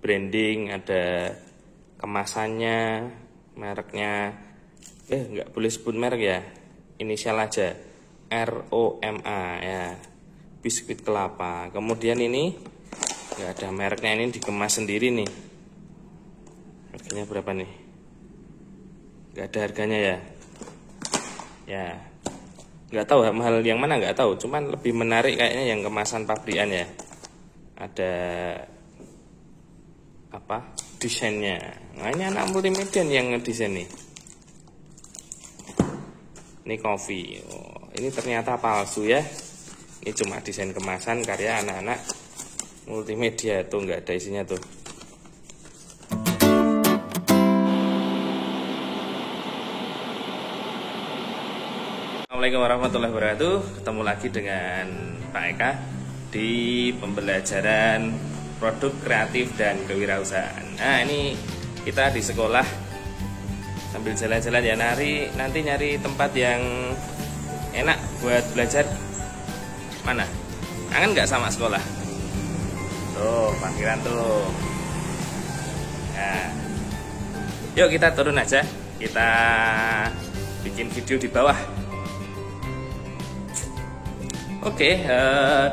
branding, ada kemasannya, mereknya. Nggak boleh sebut merek ya, inisial aja, ROMA ya, biskuit kelapa. Kemudian ini nggak ada mereknya, ini dikemas sendiri nih. Harganya berapa nih? Nggak ada harganya ya. Ya, nggak tahu mahal yang mana, nggak tahu. Cuman lebih menarik kayaknya yang kemasan pabrikan ya. Ada apa? Desainnya. Nah, ini anak multimedia yang ngedesain nih. Ini kopi. Oh, ini ternyata palsu ya. Ini cuma desain kemasan karya anak-anak multimedia, tuh nggak ada isinya tuh. Assalamualaikum warahmatullahi wabarakatuh. Ketemu lagi dengan Pak Eka di pembelajaran produk kreatif dan kewirausahaan. Nah, ini kita di sekolah sambil jalan-jalan ya, nanti nyari tempat yang enak buat belajar. Mana? Kangen nggak sama sekolah? Tuh, parkiran tuh. Nah, yuk kita turun aja. Kita bikin video di bawah. Oke,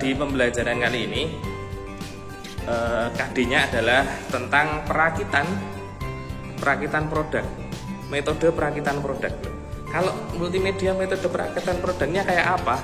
di pembelajaran kali ini KD-nya adalah tentang perakitan produk, metode perakitan produk. Kalau multimedia metode perakitan produknya kayak apa?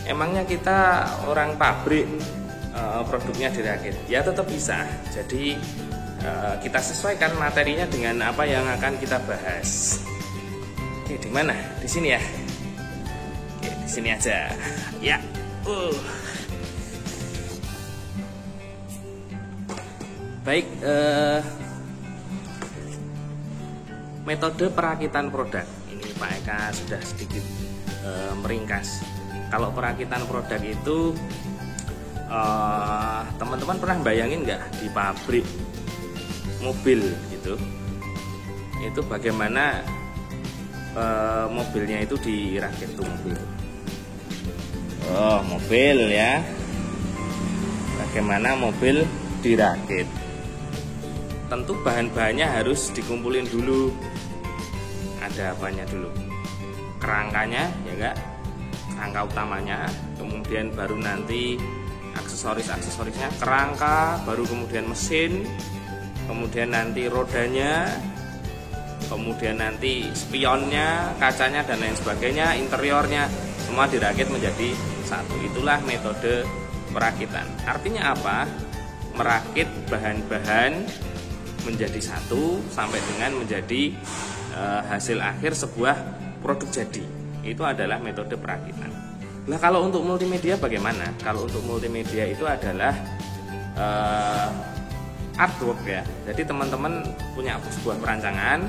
Emangnya kita orang pabrik produknya dirakit? Ya tetap bisa. Jadi kita sesuaikan materinya dengan apa yang akan kita bahas. Oke, di mana? Di sini ya. Oke, di sini aja. Ya. Baik, metode perakitan produk ini Pak Eka sudah sedikit meringkas. Kalau perakitan produk itu teman-teman pernah bayangin nggak di pabrik mobil gitu, itu bagaimana mobilnya itu dirakit tuh mobil. Mobil ya, bagaimana mobil dirakit? Tentu bahan-bahannya harus dikumpulin dulu. Ada apanya dulu? Kerangkanya, ya enggak? Kerangka utamanya, kemudian baru nanti aksesorisnya, kerangka, baru kemudian mesin, kemudian nanti rodanya, kemudian nanti spionnya, kacanya dan lain sebagainya, interiornya, semua dirakit menjadi satu. Itulah metode perakitan. Artinya apa? Merakit bahan-bahan menjadi satu sampai dengan menjadi hasil akhir sebuah produk jadi. Itu adalah metode perakitan. Nah, kalau untuk multimedia bagaimana? Kalau untuk multimedia itu adalah artwork ya. Jadi teman-teman punya sebuah perancangan.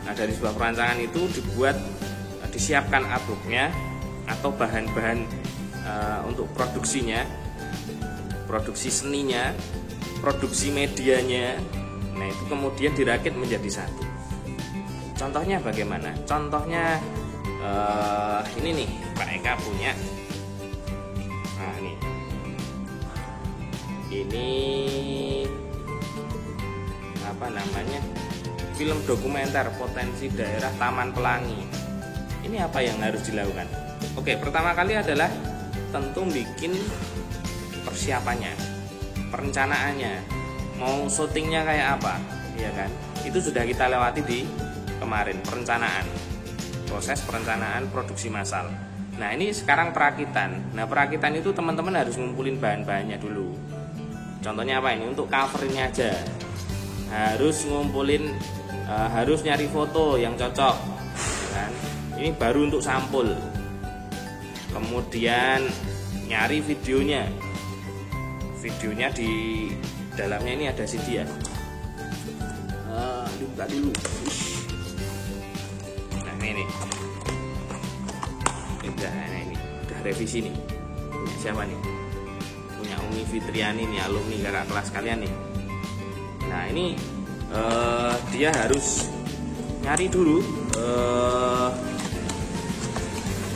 Nah, dari sebuah perancangan itu disiapkan artworknya atau bahan-bahan untuk produksinya, produksi seninya, produksi medianya. Nah, itu kemudian dirakit menjadi satu. Contohnya bagaimana? Contohnya ini nih, Pak Eka punya. Nah, ini apa namanya? Film dokumenter potensi daerah Taman Pelangi. Ini apa yang harus dilakukan? Oke, pertama kali adalah tentu bikin persiapannya, perencanaannya, mau syutingnya kayak apa, ya kan? Itu sudah kita lewati di kemarin, perencanaan, proses perencanaan produksi massal. Nah, ini sekarang perakitan. Nah, perakitan itu teman-teman harus ngumpulin bahan-bahannya dulu. Contohnya apa ini? Untuk covernya aja harus ngumpulin, harus nyari foto yang cocok, ya kan? Ini baru untuk sampul. Kemudian nyari videonya di dalamnya ini ada CD ya. Buka dulu. Nah, ini udah revisi nih. Punya siapa nih? Punya Umi Fitriani nih, alumni kakak kelas kalian nih. Nah, ini dia harus nyari dulu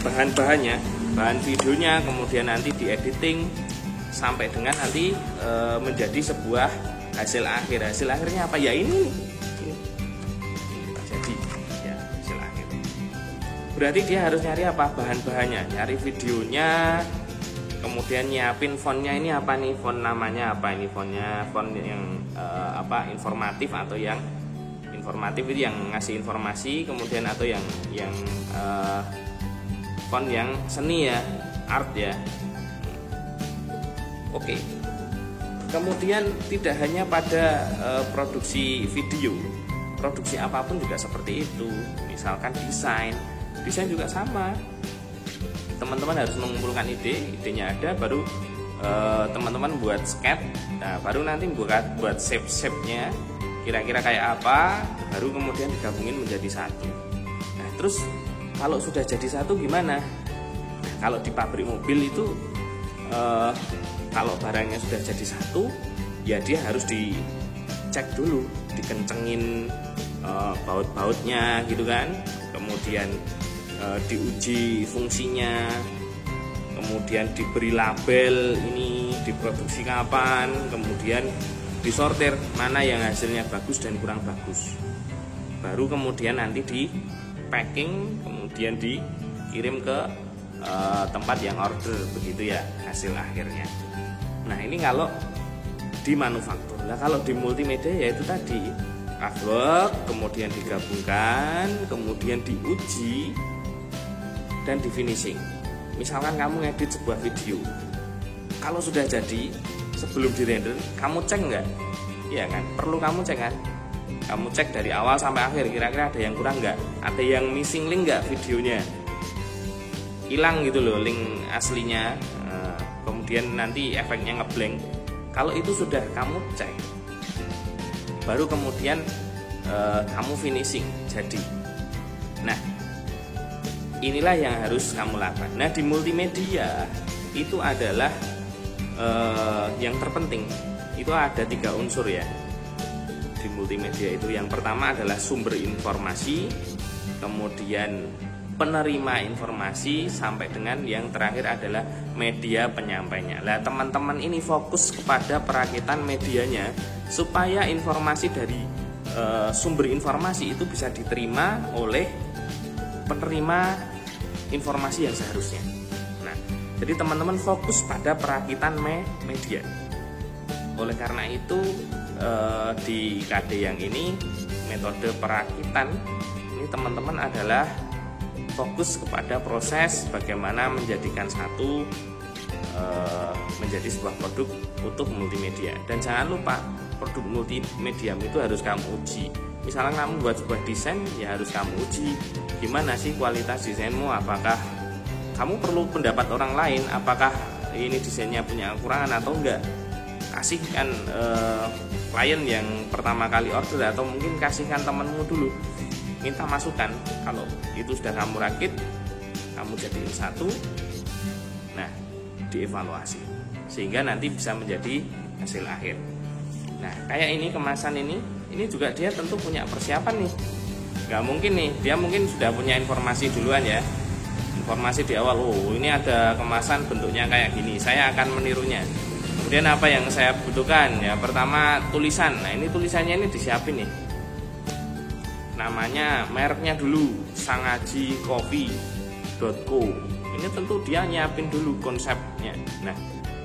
bahan-bahannya, bahan videonya, kemudian nanti diediting sampai dengan nanti menjadi sebuah hasil akhirnya apa ya, ini jadi ya hasil akhir. Berarti dia harus nyari apa, bahan-bahannya, nyari videonya, kemudian nyiapin fontnya, ini apa nih, font namanya apa, ini fontnya, font yang informatif atau yang informatif itu yang ngasih informasi, kemudian atau yang font yang seni ya, art ya. Oke. Kemudian tidak hanya pada produksi video, produksi apapun juga seperti itu. Misalkan desain juga sama. Teman-teman harus mengumpulkan idenya ada, baru teman-teman buat sketch, nah baru nanti buat shape-nya kira-kira kayak apa, baru kemudian digabungin menjadi satu. Nah terus kalau sudah jadi satu gimana? Nah, kalau di pabrik mobil itu kalau barangnya sudah jadi satu, ya dia harus dicek dulu, dikencengin baut-bautnya gitu kan, kemudian diuji fungsinya, kemudian diberi label ini diproduksi kapan, kemudian disortir mana yang hasilnya bagus dan kurang bagus, baru kemudian nanti di packing, kemudian dikirim ke tempat yang order, begitu ya hasil akhirnya. Nah ini kalau di manufaktur. Nah kalau di multimedia ya itu tadi artwork, kemudian digabungkan, kemudian diuji dan di finishing. Misalkan kamu ngedit sebuah video, kalau sudah jadi sebelum di render kamu cek nggak? Iya kan, perlu kamu cek kan, kamu cek dari awal sampai akhir kira-kira ada yang kurang nggak, ada yang missing link nggak, videonya hilang gitu loh link aslinya, kemudian nanti efeknya ngeblank. Kalau itu sudah kamu cek, baru kemudian kamu finishing jadi. Nah inilah yang harus kamu lakukan. Nah di multimedia itu adalah yang terpenting, itu ada 3 unsur ya di multimedia itu. Yang pertama adalah sumber informasi, kemudian penerima informasi, sampai dengan yang terakhir adalah media penyampainya. Lah teman-teman ini fokus kepada perakitan medianya supaya informasi dari sumber informasi itu bisa diterima oleh penerima informasi yang seharusnya. Nah, jadi teman-teman fokus pada perakitan media. Oleh karena itu di KD yang ini metode perakitan ini teman-teman adalah fokus kepada proses bagaimana menjadikan satu menjadi sebuah produk utuh multimedia. Dan jangan lupa produk multimedia itu harus kamu uji. Misalnya kamu buat sebuah desain, ya harus kamu uji gimana sih kualitas desainmu, apakah kamu perlu pendapat orang lain, apakah ini desainnya punya kekurangan atau enggak. Kasihkan klien yang pertama kali order, atau mungkin kasihkan temanmu dulu, minta masukan. Kalau itu sudah kamu rakit, kamu jadiin satu, nah dievaluasi sehingga nanti bisa menjadi hasil akhir. Nah kayak ini kemasan ini juga dia tentu punya persiapan nih. Gak mungkin nih, dia mungkin sudah punya informasi duluan ya, informasi di awal, oh ini ada kemasan bentuknya kayak gini, saya akan menirunya. Kemudian apa yang saya butuhkan ya, pertama tulisan. Nah ini tulisannya ini disiapin nih, namanya, mereknya dulu, sangajicoffee.co. Ini tentu dia nyiapin dulu konsepnya. Nah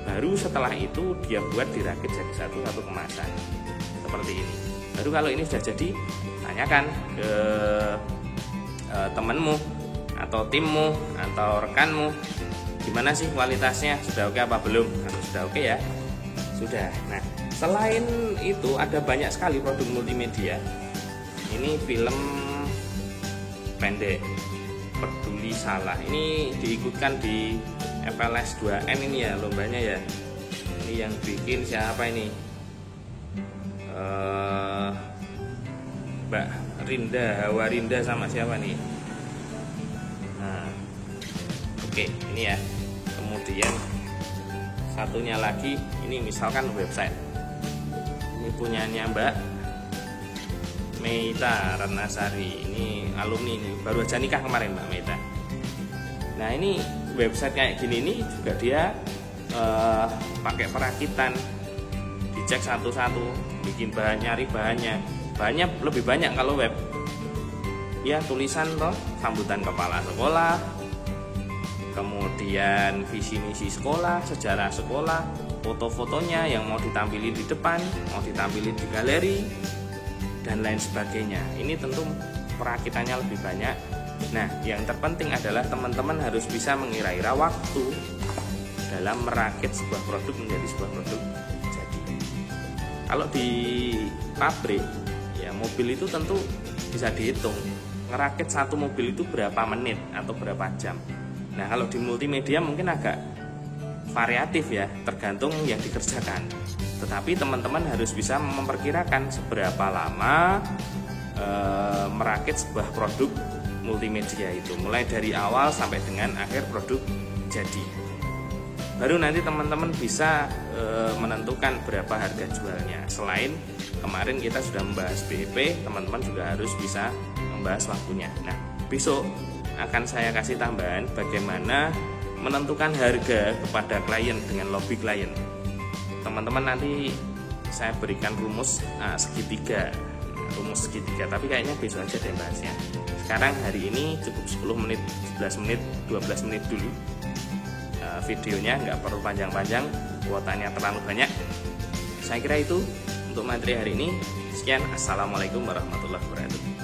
baru setelah itu dia buat dirakit jadi satu kemasan seperti ini. Baru kalau ini sudah jadi, tanyakan ke temenmu atau timmu atau rekanmu, gimana sih kualitasnya, sudah oke apa belum. Kalau sudah oke ya sudah. Nah selain itu ada banyak sekali produk multimedia. Ini film pendek Peduli Salah, ini diikutkan di FLS 2M ini ya, lombanya ya. Ini yang bikin siapa ini, Mbak Rinda, Hawarinda sama siapa nih. Nah oke, ini ya. Kemudian satunya lagi, ini misalkan website, ini punyanya Mbak Meita Ratnasari, ini alumni, ini baru aja nikah kemarin Mbak Meita. Nah ini website kayak gini ini juga dia pakai perakitan, dicek satu-satu. bikin bahan, nyari bahannya lebih banyak kalau web. Ya tulisan toh, sambutan kepala sekolah, kemudian visi misi sekolah, sejarah sekolah, foto-fotonya yang mau ditampilin di depan, mau ditampilin di galeri, dan lain sebagainya. Ini tentu perakitannya lebih banyak. Nah, yang terpenting adalah teman-teman harus bisa mengira-ira waktu dalam merakit sebuah produk menjadi sebuah produk jadi. Kalau di pabrik, ya mobil itu tentu bisa dihitung. Ngerakit satu mobil itu berapa menit atau berapa jam. Nah, kalau di multimedia mungkin agak variatif ya, tergantung yang dikerjakan. Tetapi teman-teman harus bisa memperkirakan seberapa lama merakit sebuah produk multimedia itu, mulai dari awal sampai dengan akhir produk jadi. Baru nanti teman-teman bisa menentukan berapa harga jualnya. Selain kemarin kita sudah membahas BEP, teman-teman juga harus bisa membahas waktunya. Nah, besok akan saya kasih tambahan bagaimana menentukan harga kepada klien dengan lobby klien. Teman-teman nanti saya berikan rumus segitiga, tapi kayaknya besok aja deh bahasnya. Sekarang hari ini cukup 10 menit, 11 menit, 12 menit dulu. Videonya nggak perlu panjang-panjang, kuotanya terlalu banyak. Saya kira itu untuk materi hari ini. Sekian, assalamualaikum warahmatullahi wabarakatuh.